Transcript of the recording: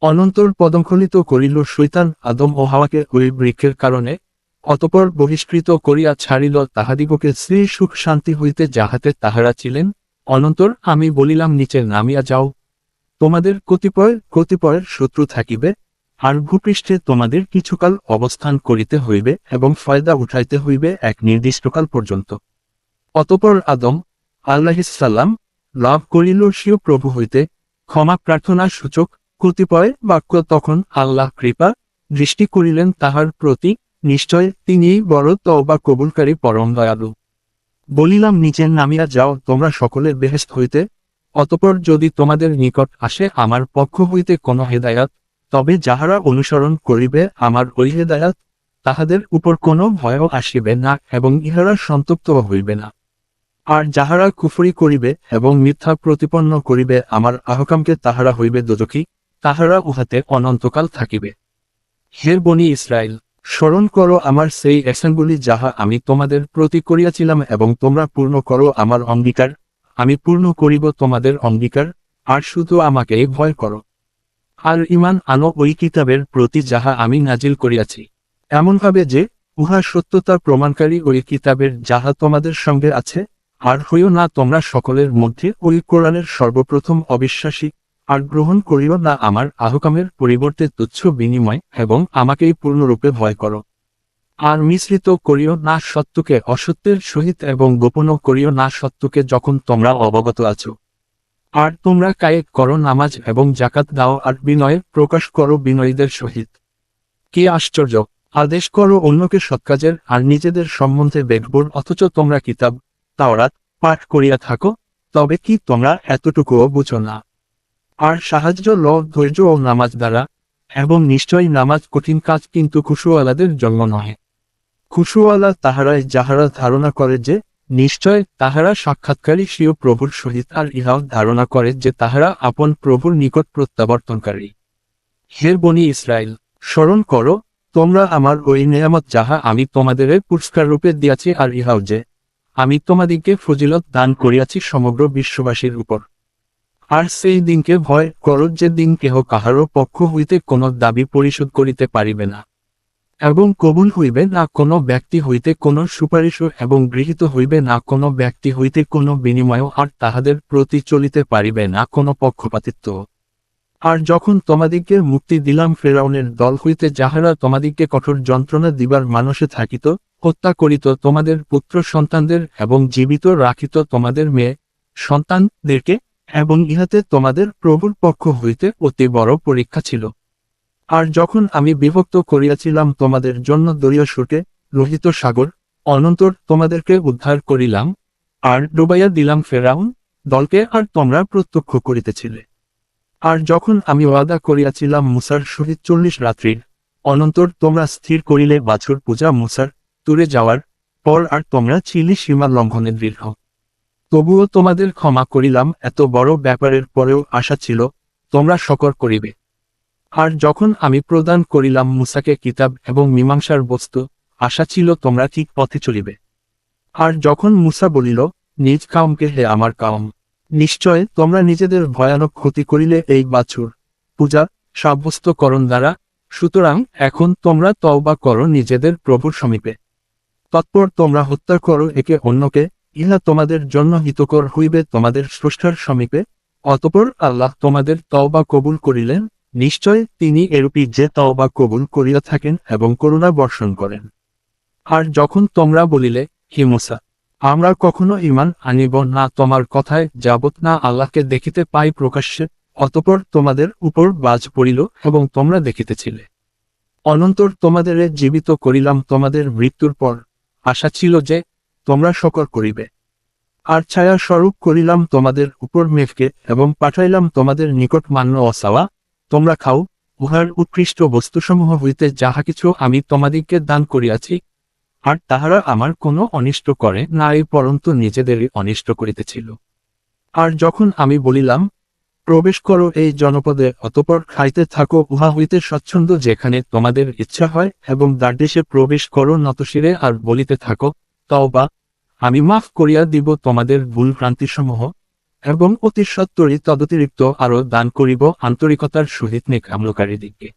অনন্তর পদঙ্খলিত করিল শৈতান আদম ও হাওয়াকে ওই বৃক্ষের কারণে, অতঃপর বহিষ্কৃত করিয়া ছাড়িল তাহাদিগকে শ্রী সুখ শান্তি হইতে যাহাতে তাহারা ছিলেন। অনন্তর আমি বলিলাম, নিচে নামিয়া যাও, তোমাদের কতিপয় কতিপয়ের শত্রু থাকিবে, আর ভূপৃষ্ঠে তোমাদের কিছুকাল অবস্থান করিতে হইবে এবং ফয়দা উঠাইতে হইবে এক নির্দিষ্টকাল পর্যন্ত। অতঃপর আদম আলাইহিসসালাম লাভ করিল স্বীয় প্রভু হইতে ক্ষমা প্রার্থনা সূচক কতিপয় বাক্য। তখন আল্লাহ কৃপা দৃষ্টি করিলেন তাহার প্রতি, নিশ্চয় তিনিই বড় তওবা কবুলকারী পরম দয়ালু। বলিলাম, নিচে নামিয়া যাও তোমরা সকলের বেহেশত হইতে, অতঃপর যদি তোমাদের নিকট আসে আমার পক্ষ হইতে কোন হেদায়াত, তবে যাহারা অনুসরণ করিবে আমার ওই হেদায়াত, তাহাদের উপর কোনো ভয়ও আসিবে না এবং ইহারা সন্তপ্ত হইবে না। আর যাহারা কুফরি করিবে এবং মিথ্যা প্রতিপন্ন করিবে আমার আহকামকে, তাহারা হইবে দোজখী, তাহারা উহাতে অনন্তকাল থাকিবে। হে বনী ইসরাইল, স্মরণ করো আমার সেই ihsanগুলি যাহা আমি তোমাদের প্রতি করিয়াছিলাম এবং তোমরা পূর্ণ করো আমার অঙ্গীকার, আমি পূর্ণ করিব তোমাদের অঙ্গীকার, আর শুধু আমাকেই ভয় করো। আর ঈমান আনো ওই কিতাবের প্রতি যাহা আমি নাজিল করিয়াছি, এমনভাবে যে উহা সত্যতা প্রমাণকারী ওই কিতাবের যাহা তোমাদের সঙ্গে আছে। আর হইও না তোমরা সকলের মধ্যে ওই কোরআনের সর্বপ্রথম অবিশ্বাসী, আর গ্রহণ করিও না আমার আহকামের পরিবর্তে তুচ্ছ বিনিময়, এবং আমাকেই পূর্ণরূপে ভয় করো। আর মিশ্রিত করিও না সত্যকে অসত্যের সহিত এবং গোপনও করিও না সত্যকে যখন তোমরা অবগত আছো। আর তোমরা কায়েক করো নামাজ এবং জাকাত দাও, আর বিনয় প্রকাশ করো বিনয়ীদের সহিত। কি আশ্চর্য! আদেশ করো অন্যকে সৎকাজের আর নিজেদের সম্বন্ধে বেগবুর, অথচ তোমরা কিতাব তাওরাত পাঠ করিয়া থাকো, তবে কি তোমরা এতটুকুও বুঝো না? আর সাহায্য লও ধৈর্য ও নামাজ দ্বারা, এবং নিশ্চয়ই নামাজ কঠিন কাজ, কিন্তু খুশুওয়ালাদের জন্য নহে। খুশুওয়ালা তাহারাই যাহারা ধারণা করে যে নিশ্চয় তাহারা সাক্ষাৎকারী স্বীয় প্রভুর সহিত, আর ইহাও ধারণা করে যে তাহারা আপন প্রভুর নিকট প্রত্যাবর্তনকারী। হে বনী ইসরাইল, স্মরণ করো তোমরা আমার ওই নেয়ামত যাহা আমি তোমাদের পুরস্কার রূপে দিয়াছি, আর ইহাও যে আমি তোমাদিগকে ফজিলত দান করিয়াছি সমগ্র বিশ্ববাসীর উপর। আর সেই দিনকে ভয় করো যে দিন কেহ কাহারও পক্ষ হইতে কোনো দাবি পরিশোধ করিতে পারিবে না, এবং কবুল হইবে না কোনো ব্যক্তি হইতে কোনো সুপারিশও, এবং গৃহীত হইবে না কোনো ব্যক্তি হইতে কোনো বিনিময়ও, আর তাহাদের প্রতি চলিতে পারিবে না কোনো পক্ষপাতিত্ব। আর যখন তোমাদিগকে মুক্তি দিলাম ফেরাউনের দল হইতে, যাহারা তোমাদিগকে কঠোর যন্ত্রণা দিবার মানসে থাকিত, হত্যা করিত তোমাদের পুত্র সন্তানদের এবং জীবিত রাখিত তোমাদের মেয়ে সন্তানদেরকে, এবং ইহাতে তোমাদের প্রভুর পক্ষ হইতে অতি বড় পরীক্ষা ছিল। আর যখন আমি বিভক্ত করিয়াছিলাম তোমাদের জন্য দরিয়া সুরকে লোহিত সাগর, অনন্তর তোমাদেরকে উদ্ধার করিলাম, আর ডুবাইয়া দিলাম ফেরাউন দলকে, আর তোমরা প্রত্যক্ষ করিতেছিলে। আর যখন আমি ওয়াদা করিয়াছিলাম মুসার সহিত 40 রাত্রির, অনন্তর তোমরা স্থির করিলে বাছুর পূজা মুসার তুরে যাওয়ার পর, আর তোমরা ছিলে সীমা লঙ্ঘনে দৃঢ়। তবুও তোমাদের ক্ষমা করিলাম, এত বড় ব্যাপারের পরেও আশা ছিল তোমরা শকর করিবে। আর যখন আমি প্রদান করিলাম মুসাকে কিতাব এবং মীমাংসার বস্তু, আশা ছিল তোমরা ঠিক পথে চলিবে। আর যখন মুসা বলিল নিজ কাউমকে, হে আমার কাউম, নিশ্চয় তোমরা নিজেদের ভয়ানক ক্ষতি করিলে এই বাছুর পূজা সাব্যস্তকরণ দ্বারা, সুতরাং এখন তোমরা তওবা করো নিজেদের প্রভুর সমীপে। তৎপর তোমরা হত্যা করো একে অন্যকে, ইহা তোমাদের জন্য হিতকর হইবে তোমাদের স্রষ্টার সমীপে। অতঃপর আল্লাহ তোমাদের তওবা কবুল করিলেন, নিশ্চয় তিনি এরূপই যে তওবা কবুল করিয়া থাকেন এবং করুণা বর্ষণ করেন। আর যখন তোমরা বলিলে, হে মুসা, আমরা কখনো ঈমান আনিব না তোমার কথায় যাবত না আল্লাহকে দেখিতে পাই প্রকাশ্যে, অতঃপর তোমাদের উপর বাজ পড়িল এবং তোমরা দেখিতেছিলে। অনন্তর তোমাদের জীবিত করিলাম তোমাদের মৃত্যুর পর, আশা ছিল যে তোমরা শকর করিবে। আর ছায়া স্বরূপ করিলাম তোমাদের উপর মেঘকে, এবং পাঠাইলাম তোমাদের নিকট মান্য ও সাওয়া, তোমরা খাও উহার উৎকৃষ্ট বস্তুসমূহ হইতে যাহা কিছু আমি তোমাদিগকে দান করিয়াছি। আর তাহারা আমার কোনো অনিষ্ট করে নাই, পরন্তু নিজেদেরই অনিষ্ট করিতেছিল। আর যখন আমি বলিলাম প্রবেশ করো এই জনপদে, অতঃপর খাইতে থাকো উহা হইতে স্বচ্ছন্দ যেখানে তোমাদের ইচ্ছা হয়, এবং দ্বারদেশে প্রবেশ করো নতশিরে, আর বলিতে থাকো তওবা, আমি মাফ করিয়া দিব তোমাদের ভুল ভ্রান্তিসমূহ, এবং অতি সত্বরই তদতিরিক্ত আরও দান করিব আন্তরিকতার সহিত নেক আমলকারীদিগকে।